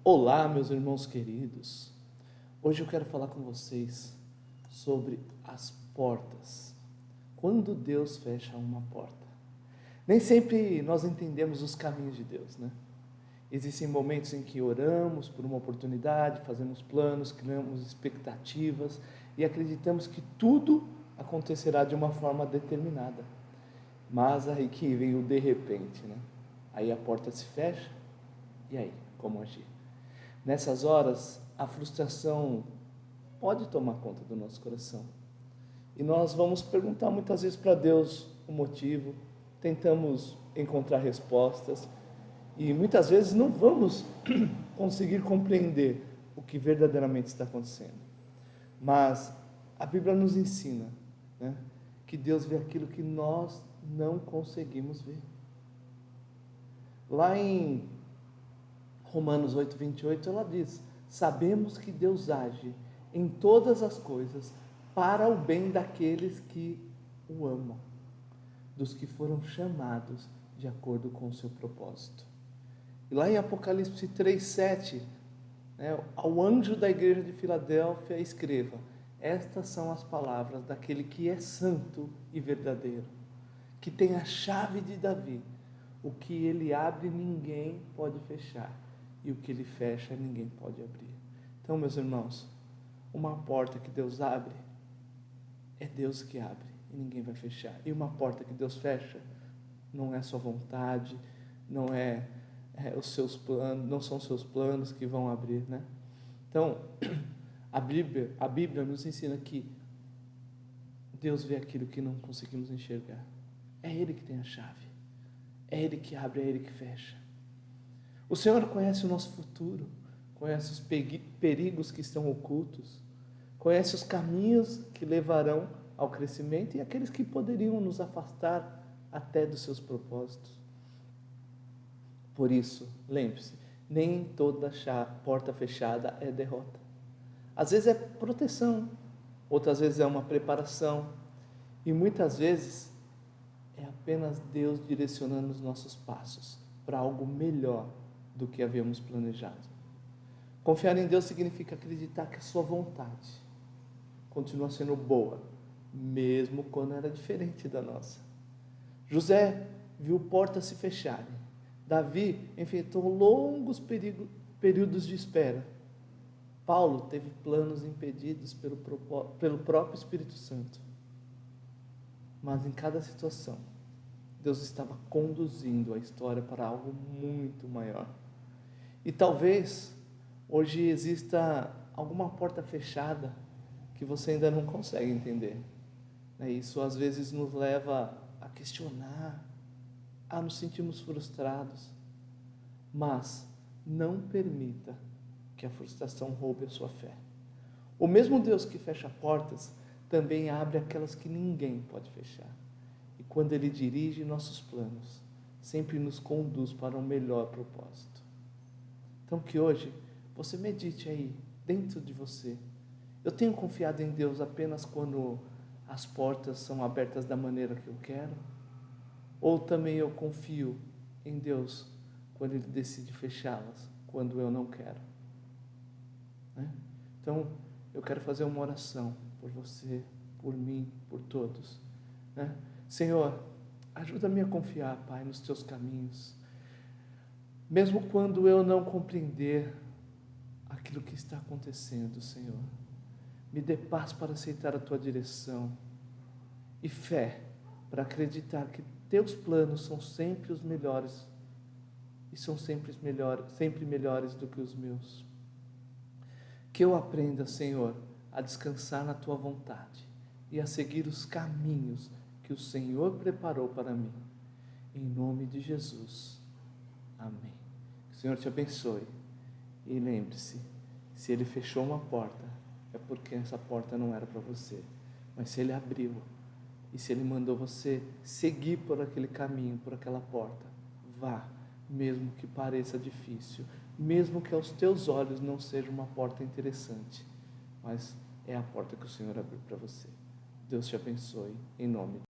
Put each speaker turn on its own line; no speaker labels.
Olá, meus irmãos queridos. Hoje eu quero falar com vocês sobre as portas. Quando Deus fecha uma porta. Nem sempre nós entendemos os caminhos de Deus, né? Existem momentos em que oramos por uma oportunidade, fazemos planos, criamos expectativas e acreditamos que tudo acontecerá de uma forma determinada. Mas aí que vem o de repente, né? Aí a porta se fecha, e aí, como agir? Nessas horas, a frustração pode tomar conta do nosso coração. E nós vamos perguntar muitas vezes para Deus o motivo, tentamos encontrar respostas e muitas vezes não vamos conseguir compreender o que verdadeiramente está acontecendo. Mas a Bíblia nos ensina, né, que Deus vê aquilo que nós não conseguimos ver. Lá em Romanos 8:28, ela diz: sabemos que Deus age em todas as coisas para o bem daqueles que o amam, dos que foram chamados de acordo com o seu propósito. E lá em Apocalipse 3:7, né, ao anjo da igreja de Filadélfia escreva: estas são as palavras daquele que é santo e verdadeiro, que tem a chave de Davi. O que ele abre, ninguém pode fechar, e o que ele fecha, ninguém pode abrir. Então, meus irmãos, uma porta que Deus abre, é Deus que abre, e ninguém vai fechar. E uma porta que Deus fecha, não é sua vontade, não os seus planos, não são os seus planos que vão abrir, né? Então, a Bíblia nos ensina que Deus vê aquilo que não conseguimos enxergar. É Ele que tem a chave. É Ele que abre, é Ele que fecha. O Senhor conhece o nosso futuro, conhece os perigos que estão ocultos, conhece os caminhos que levarão ao crescimento e aqueles que poderiam nos afastar até dos seus propósitos. Por isso, lembre-se, nem toda porta fechada é derrota. Às vezes é proteção, outras vezes é uma preparação e muitas vezes é apenas Deus direcionando os nossos passos para algo melhor do que havíamos planejado. Confiar em Deus significa acreditar que a sua vontade continua sendo boa, mesmo quando era diferente da nossa. José viu portas se fecharem. Davi enfrentou longos períodos de espera. Paulo teve planos impedidos pelo próprio Espírito Santo. Mas em cada situação, Deus estava conduzindo a história para algo muito maior. E talvez hoje exista alguma porta fechada que você ainda não consegue entender. Isso às vezes nos leva a questionar, a nos sentirmos frustrados. Mas não permita que a frustração roube a sua fé. O mesmo Deus que fecha portas também abre aquelas que ninguém pode fechar. E quando Ele dirige nossos planos, sempre nos conduz para um melhor propósito. Então que hoje você medite aí, dentro de você. Eu tenho confiado em Deus apenas quando as portas são abertas da maneira que eu quero? Ou também eu confio em Deus quando Ele decide fechá-las, quando eu não quero? Então, eu quero fazer uma oração por você, por mim, por todos. Senhor, ajuda-me a confiar, Pai, nos Teus caminhos. Mesmo quando eu não compreender aquilo que está acontecendo, Senhor, me dê paz para aceitar a Tua direção e fé para acreditar que Teus planos são sempre os melhores e são sempre melhores do que os meus. Que eu aprenda, Senhor, a descansar na Tua vontade e a seguir os caminhos que o Senhor preparou para mim. Em nome de Jesus. Amém. Que o Senhor te abençoe. E lembre-se, se Ele fechou uma porta, é porque essa porta não era para você. Mas se Ele abriu, e se Ele mandou você seguir por aquele caminho, por aquela porta, vá, mesmo que pareça difícil, mesmo que aos teus olhos não seja uma porta interessante, mas é a porta que o Senhor abriu para você. Deus te abençoe, em nome de